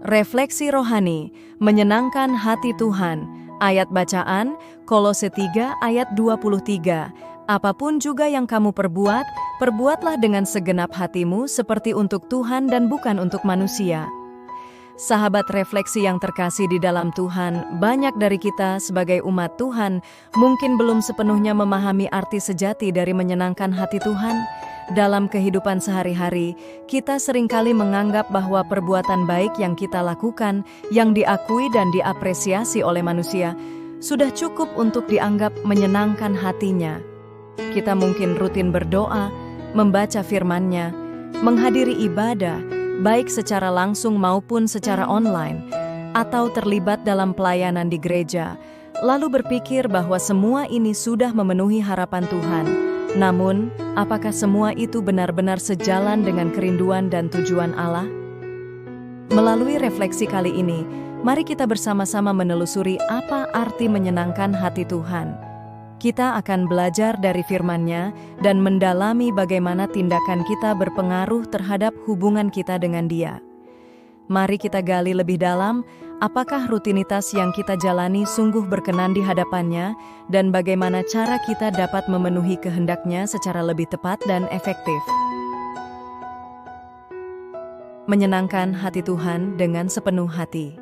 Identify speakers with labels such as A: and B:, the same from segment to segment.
A: Refleksi rohani, menyenangkan hati Tuhan. Ayat bacaan, Kolose 3 ayat 23. Apapun juga yang kamu perbuat, perbuatlah dengan segenap hatimu seperti untuk Tuhan dan bukan untuk manusia. Sahabat refleksi yang terkasih di dalam Tuhan, banyak dari kita sebagai umat Tuhan mungkin belum sepenuhnya memahami arti sejati dari menyenangkan hati Tuhan. Dalam kehidupan sehari-hari, kita seringkali menganggap bahwa perbuatan baik yang kita lakukan, yang diakui dan diapresiasi oleh manusia, sudah cukup untuk dianggap menyenangkan hatinya. Kita mungkin rutin berdoa, membaca firman-Nya, menghadiri ibadah, baik secara langsung maupun secara online, atau terlibat dalam pelayanan di gereja, lalu berpikir bahwa semua ini sudah memenuhi harapan Tuhan. Namun, apakah semua itu benar-benar sejalan dengan kerinduan dan tujuan Allah? Melalui refleksi kali ini, mari kita bersama-sama menelusuri apa arti menyenangkan hati Tuhan. Kita akan belajar dari firman-Nya dan mendalami bagaimana tindakan kita berpengaruh terhadap hubungan kita dengan Dia. Mari kita gali lebih dalam, apakah rutinitas yang kita jalani sungguh berkenan di hadapan-Nya dan bagaimana cara kita dapat memenuhi kehendak-Nya secara lebih tepat dan efektif. Menyenangkan hati Tuhan dengan sepenuh hati.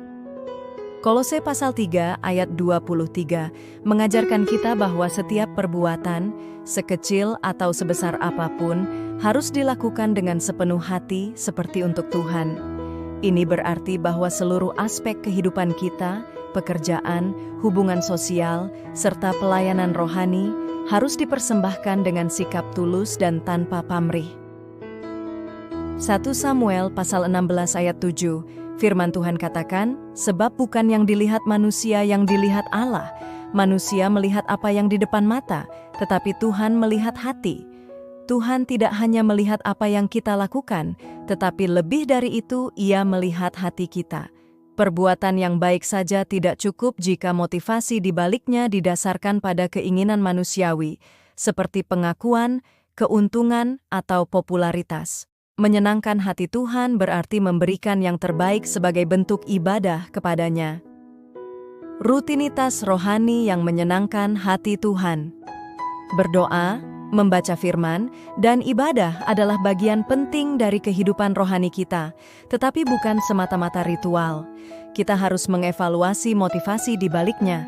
A: Kolose pasal 3 ayat 23 mengajarkan kita bahwa setiap perbuatan, sekecil atau sebesar apapun, harus dilakukan dengan sepenuh hati seperti untuk Tuhan. Ini berarti bahwa seluruh aspek kehidupan kita, pekerjaan, hubungan sosial, serta pelayanan rohani harus dipersembahkan dengan sikap tulus dan tanpa pamrih. 1 Samuel pasal 16 ayat 7, firman Tuhan katakan, sebab bukan yang dilihat manusia yang dilihat Allah, manusia melihat apa yang di depan mata, tetapi Tuhan melihat hati. Tuhan tidak hanya melihat apa yang kita lakukan, tetapi lebih dari itu Ia melihat hati kita. Perbuatan yang baik saja tidak cukup jika motivasi di baliknya didasarkan pada keinginan manusiawi, seperti pengakuan, keuntungan, atau popularitas. Menyenangkan hati Tuhan berarti memberikan yang terbaik sebagai bentuk ibadah kepada-Nya. Rutinitas rohani yang menyenangkan hati Tuhan. Berdoa, membaca firman, dan ibadah adalah bagian penting dari kehidupan rohani kita, tetapi bukan semata-mata ritual. Kita harus mengevaluasi motivasi di baliknya.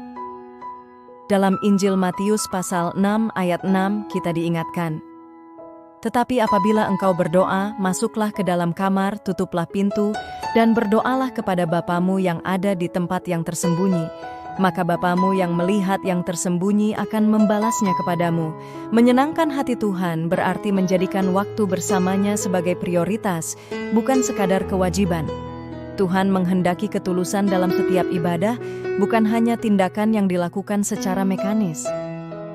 A: Dalam Injil Matius pasal 6 ayat 6 kita diingatkan, tetapi apabila engkau berdoa, masuklah ke dalam kamar, tutuplah pintu, dan berdoalah kepada Bapamu yang ada di tempat yang tersembunyi. Maka Bapamu yang melihat yang tersembunyi akan membalasnya kepadamu. Menyenangkan hati Tuhan berarti menjadikan waktu bersamanya sebagai prioritas, bukan sekadar kewajiban. Tuhan menghendaki ketulusan dalam setiap ibadah, bukan hanya tindakan yang dilakukan secara mekanis.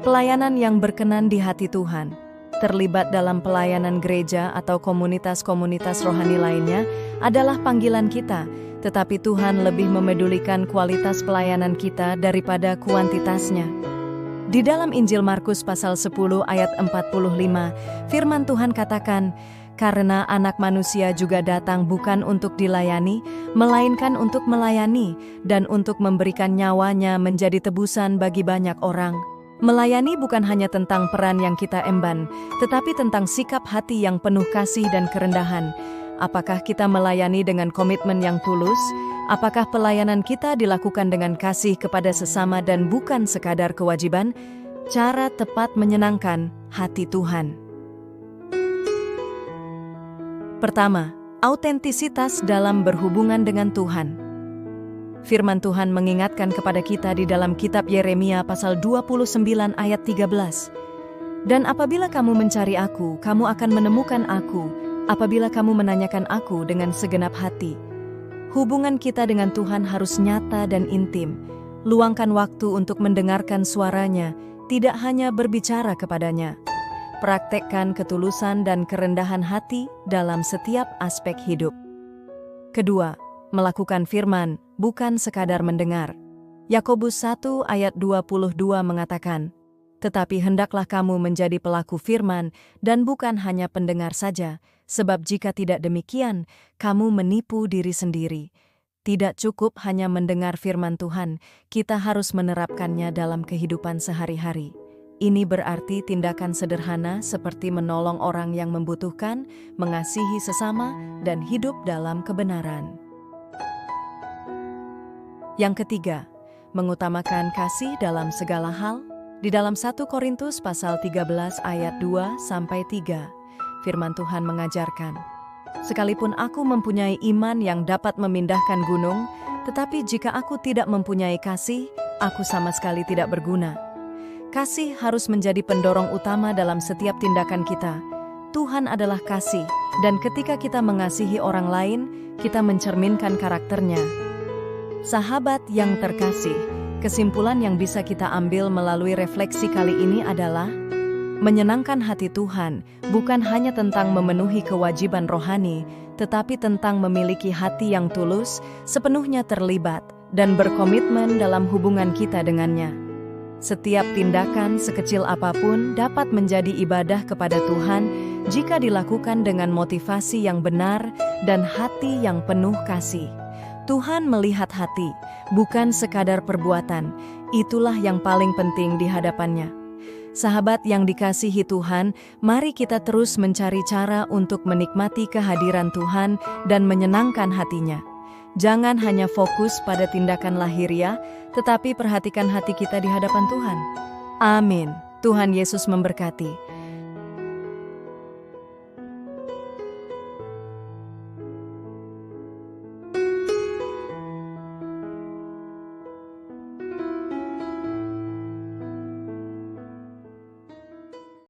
A: Pelayanan yang berkenan di hati Tuhan, terlibat dalam pelayanan gereja atau komunitas-komunitas rohani lainnya adalah panggilan kita, tetapi Tuhan lebih memedulikan kualitas pelayanan kita daripada kuantitasnya. Di dalam Injil Markus pasal 10 ayat 45, firman Tuhan katakan, karena anak manusia juga datang bukan untuk dilayani, melainkan untuk melayani, dan untuk memberikan nyawanya menjadi tebusan bagi banyak orang. Melayani bukan hanya tentang peran yang kita emban, tetapi tentang sikap hati yang penuh kasih dan kerendahan. Apakah kita melayani dengan komitmen yang tulus? Apakah pelayanan kita dilakukan dengan kasih kepada sesama dan bukan sekadar kewajiban? Cara tepat menyenangkan hati Tuhan. Pertama, autentisitas dalam berhubungan dengan Tuhan. Firman Tuhan mengingatkan kepada kita di dalam kitab Yeremia pasal 29 ayat 13. Dan apabila kamu mencari aku, kamu akan menemukan aku, apabila kamu menanyakan aku dengan segenap hati. Hubungan kita dengan Tuhan harus nyata dan intim. Luangkan waktu untuk mendengarkan suaranya, tidak hanya berbicara kepadanya. Praktekkan ketulusan dan kerendahan hati dalam setiap aspek hidup. Kedua, melakukan firman, bukan sekadar mendengar. Yakobus 1 ayat 22 mengatakan, tetapi hendaklah kamu menjadi pelaku firman dan bukan hanya pendengar saja, sebab jika tidak demikian, kamu menipu diri sendiri. Tidak cukup hanya mendengar firman Tuhan, kita harus menerapkannya dalam kehidupan sehari-hari. Ini berarti tindakan sederhana seperti menolong orang yang membutuhkan, mengasihi sesama, dan hidup dalam kebenaran. Yang ketiga, mengutamakan kasih dalam segala hal. Di dalam 1 Korintus pasal 13 ayat 2-3, firman Tuhan mengajarkan, "Sekalipun aku mempunyai iman yang dapat memindahkan gunung, tetapi jika aku tidak mempunyai kasih, aku sama sekali tidak berguna." Kasih harus menjadi pendorong utama dalam setiap tindakan kita. Tuhan adalah kasih, dan ketika kita mengasihi orang lain, kita mencerminkan karakternya. Sahabat yang terkasih, kesimpulan yang bisa kita ambil melalui refleksi kali ini adalah menyenangkan hati Tuhan bukan hanya tentang memenuhi kewajiban rohani, tetapi tentang memiliki hati yang tulus, sepenuhnya terlibat, dan berkomitmen dalam hubungan kita dengannya. Setiap tindakan sekecil apapun dapat menjadi ibadah kepada Tuhan jika dilakukan dengan motivasi yang benar dan hati yang penuh kasih. Tuhan melihat hati, bukan sekadar perbuatan. Itulah yang paling penting di hadapannya. Sahabat yang dikasihi Tuhan, mari kita terus mencari cara untuk menikmati kehadiran Tuhan dan menyenangkan hatinya. Jangan hanya fokus pada tindakan lahiriah, tetapi perhatikan hati kita di hadapan Tuhan. Amin. Tuhan Yesus memberkati.